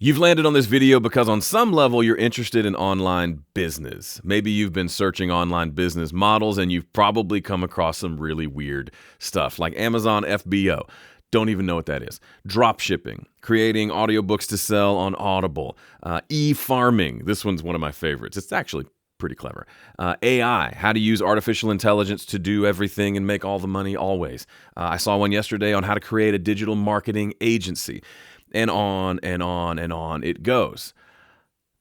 You've landed on this video because on some level you're interested in online business. Maybe you've been searching online business models and you've probably come across some really weird stuff like Amazon FBO. Don't even know what that is. Drop shipping, creating audiobooks to sell on Audible, e-farming. This one's one of my favorites. It's actually pretty clever. AI, how to use artificial intelligence to do everything and make all the money always. I saw one yesterday on how to create a digital marketing agency. And on and on and on it goes.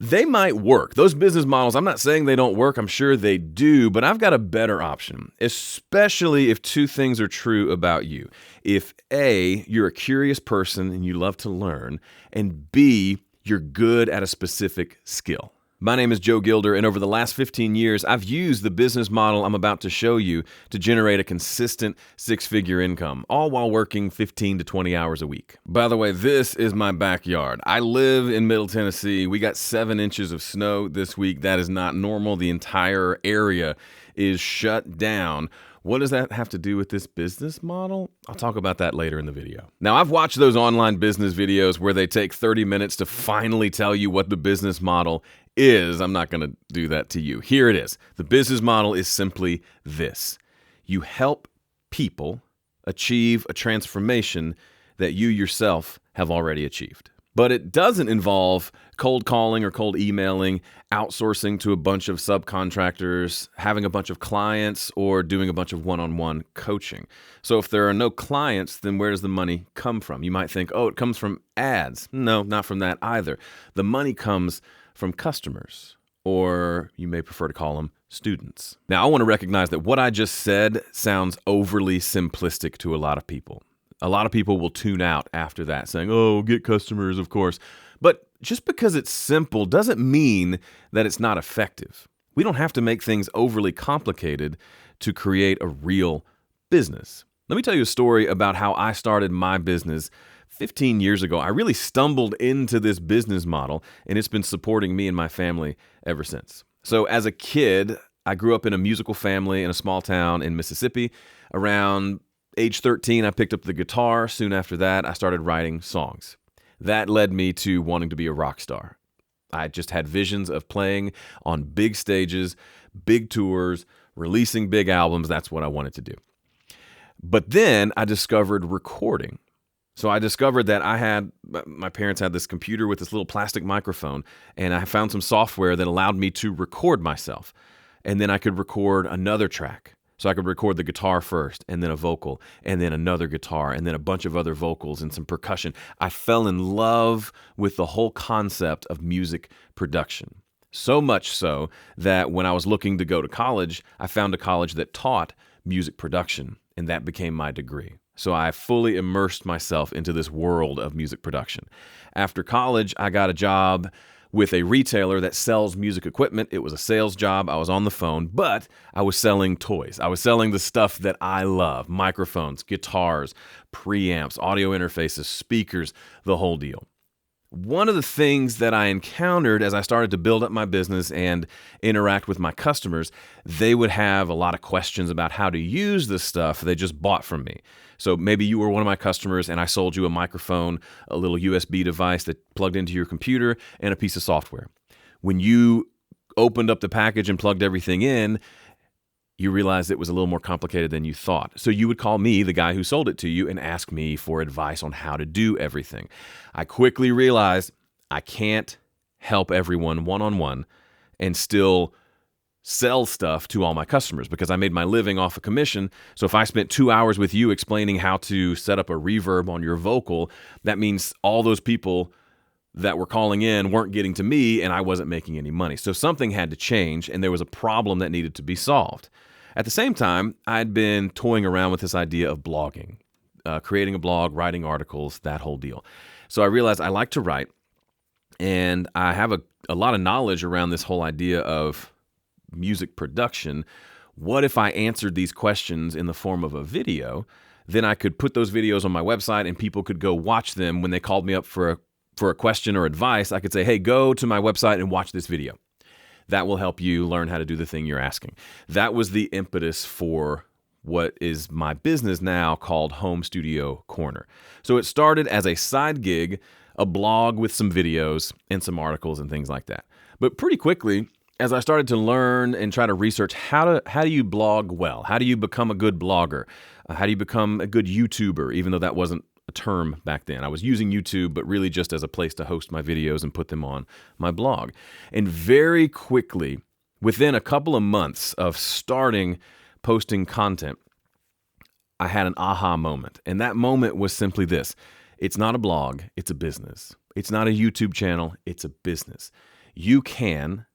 They might work. Those business models, I'm not saying they don't work. I'm sure they do, but I've got a better option, especially if two things are true about you. If A, you're a curious person and you love to learn, and B, you're good at a specific skill. My name is Joe Gilder, and over the last 15 years, I've used the business model I'm about to show you to generate a consistent six-figure income, all while working 15 to 20 hours a week. By the way, this is my backyard. I live in Middle Tennessee. We got 7 inches of snow this week. That is not normal. The entire area is shut down. What does that have to do with this business model? I'll talk about that later in the video. Now, I've watched those online business videos where they take 30 minutes to finally tell you what the business model is. I'm not going to do that to you. Here it is. The business model is simply this. You help people achieve a transformation that you yourself have already achieved. But it doesn't involve cold calling or cold emailing, outsourcing to a bunch of subcontractors, having a bunch of clients, or doing a bunch of one-on-one coaching. So if there are no clients, then where does the money come from? You might think, oh, it comes from ads. No, not from that either. The money comes from customers, or you may prefer to call them students. Now, I want to recognize that what I just said sounds overly simplistic to a lot of people. A lot of people will tune out after that saying, oh, get customers, of course. But just because it's simple doesn't mean that it's not effective. We don't have to make things overly complicated to create a real business. Let me tell you a story about how I started my business 15 years ago. I really stumbled into this business model, and it's been supporting me and my family ever since. So as a kid, I grew up in a musical family in a small town in Mississippi. Around age 13, I picked up the guitar. Soon after that, I started writing songs. That led me to wanting to be a rock star. I just had visions of playing on big stages, big tours, releasing big albums. That's what I wanted to do. But then I discovered recording. So I discovered that my parents had this computer with this little plastic microphone, and I found some software that allowed me to record myself. And then I could record another track. So I could record the guitar first, and then a vocal, and then another guitar, and then a bunch of other vocals and some percussion. I fell in love with the whole concept of music production. So much so that when I was looking to go to college, I found a college that taught music production, and that became my degree. So I fully immersed myself into this world of music production. After college, I got a job with a retailer that sells music equipment. It was a sales job. I was on the phone, but I was selling toys. I was selling the stuff that I love: microphones, guitars, preamps, audio interfaces, speakers, the whole deal. One of the things that I encountered as I started to build up my business and interact with my customers, they would have a lot of questions about how to use the stuff they just bought from me. So maybe you were one of my customers and I sold you a microphone, a little USB device that plugged into your computer, and a piece of software. When you opened up the package and plugged everything in, you realized it was a little more complicated than you thought. So you would call me, the guy who sold it to you, and ask me for advice on how to do everything. I quickly realized I can't help everyone one-on-one and still sell stuff to all my customers because I made my living off a commission. So if I spent 2 hours with you explaining how to set up a reverb on your vocal, that means all those people that were calling in weren't getting to me and I wasn't making any money. So something had to change, and there was a problem that needed to be solved. At the same time, I'd been toying around with this idea of blogging, creating a blog, writing articles, that whole deal. So I realized I like to write, and I have a lot of knowledge around this whole idea of music production. What if I answered these questions in the form of a video? Then I could put those videos on my website and people could go watch them. When they called me up for a question or advice, I could say, hey, go to my website and watch this video. That will help you learn how to do the thing you're asking. That was the impetus for what is my business now called Home Studio Corner. So it started as a side gig a blog with some videos and some articles and things like that. But pretty quickly, as I started to learn and try to research how do you blog well? How do you become a good blogger? How do you become a good YouTuber, even though that wasn't a term back then? I was using YouTube, but really just as a place to host my videos and put them on my blog. And very quickly, within a couple of months of starting posting content, I had an aha moment. And that moment was simply this. It's not a blog, it's a business. It's not a YouTube channel, it's a business. You can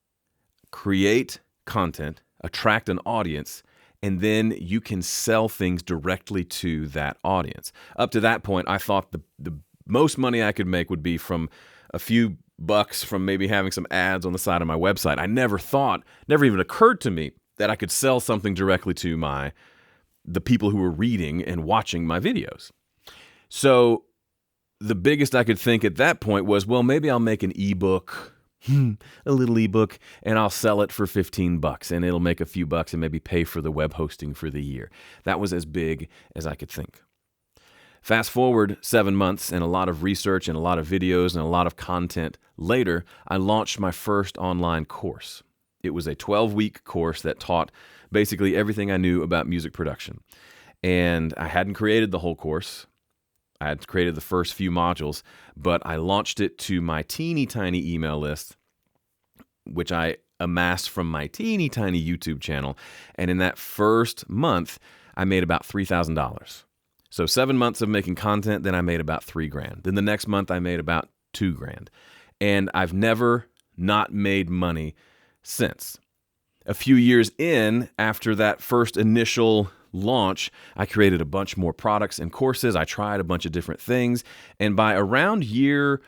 create content, attract an audience, and then you can sell things directly to that audience. Up to that point, I thought the most money I could make would be from a few bucks from maybe having some ads on the side of my website. I never even occurred to me that I could sell something directly to the people who were reading and watching my videos. So the biggest I could think at that point was, well, maybe I'll make an ebook, a little ebook, and I'll sell it for $15 and it'll make a few bucks and maybe pay for the web hosting for the year. That was as big as I could think. Fast forward 7 months and a lot of research and a lot of videos and a lot of content later, I launched my first online course. It was a 12-week course that taught basically everything I knew about music production. And I hadn't created the whole course. I had created the first few modules, but I launched it to my teeny tiny email list, which I amassed from my teeny tiny YouTube channel. And in that first month, I made about $3,000. So 7 months of making content, then I made about $3,000. Then the next month I made about $2,000. And I've never not made money since. A few years in, after that first initial launch, I created a bunch more products and courses. I tried a bunch of different things. And by around year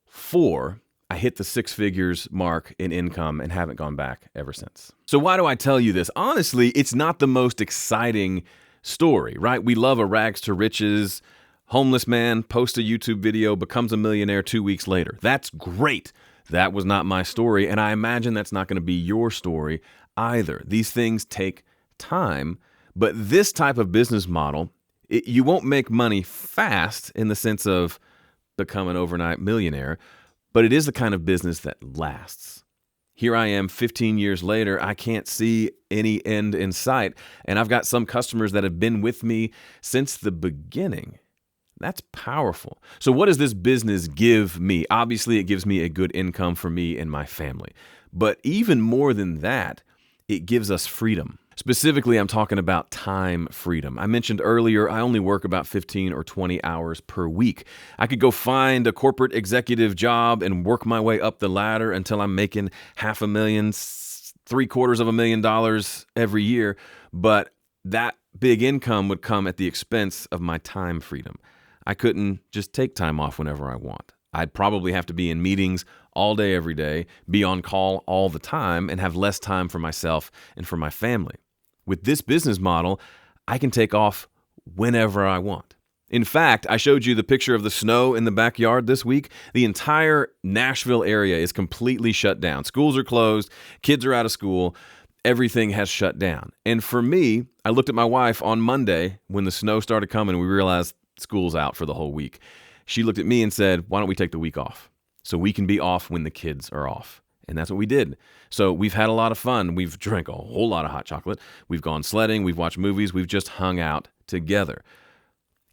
4, I hit the 6 figures mark in income and haven't gone back ever since. So why do I tell you this? Honestly, it's not the most exciting story, right? We love a rags to riches, homeless man posts a YouTube video, becomes a millionaire 2 weeks later. That's great. That was not my story, and I imagine that's not going to be your story either. These things take time, but this type of business model, you won't make money fast in the sense of become an overnight millionaire, but it is the kind of business that lasts. Here I am 15 years later, I can't see any end in sight, and I've got some customers that have been with me since the beginning. That's powerful. So what does this business give me? Obviously, it gives me a good income for me and my family. But even more than that, it gives us freedom. Specifically, I'm talking about time freedom. I mentioned earlier, I only work about 15 or 20 hours per week. I could go find a corporate executive job and work my way up the ladder until I'm making $500,000, $750,000 every year. But that big income would come at the expense of my time freedom. I couldn't just take time off whenever I want. I'd probably have to be in meetings all day, every day, be on call all the time, and have less time for myself and for my family. With this business model, I can take off whenever I want. In fact, I showed you the picture of the snow in the backyard this week. The entire Nashville area is completely shut down. Schools are closed, kids are out of school, everything has shut down. And for me, I looked at my wife on Monday when the snow started coming and we realized school's out for the whole week. She looked at me and said, why don't we take the week off so we can be off when the kids are off? And that's what we did. So we've had a lot of fun. We've drank a whole lot of hot chocolate. We've gone sledding. We've watched movies. We've just hung out together.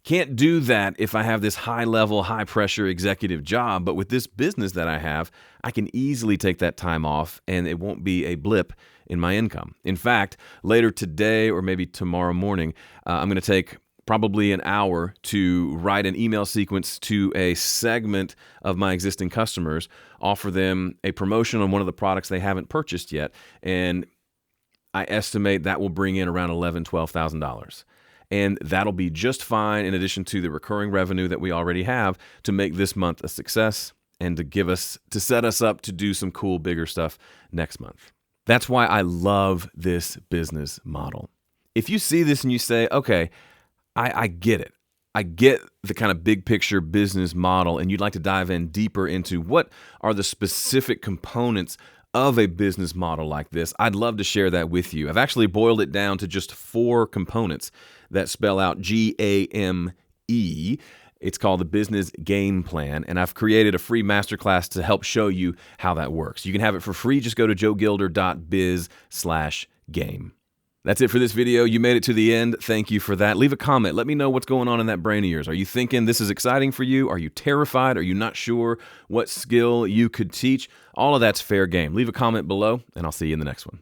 Can't do that if I have this high-level, high-pressure executive job. But with this business that I have, I can easily take that time off and it won't be a blip in my income. In fact, later today or maybe tomorrow morning, I'm going to take probably an hour to write an email sequence to a segment of my existing customers, offer them a promotion on one of the products they haven't purchased yet, and I estimate that will bring in around $11,000, $12,000. And that'll be just fine in addition to the recurring revenue that we already have to make this month a success and to set us up to do some cool, bigger stuff next month. That's why I love this business model. If you see this and you say, okay, I get it. I get the kind of big picture business model, and you'd like to dive in deeper into what are the specific components of a business model like this, I'd love to share that with you. I've actually boiled it down to just 4 components that spell out GAME. It's called the Business Game Plan, and I've created a free masterclass to help show you how that works. You can have it for free. Just go to joegilder.biz/game. That's it for this video. You made it to the end. Thank you for that. Leave a comment. Let me know what's going on in that brain of yours. Are you thinking this is exciting for you? Are you terrified? Are you not sure what skill you could teach? All of that's fair game. Leave a comment below, and I'll see you in the next one.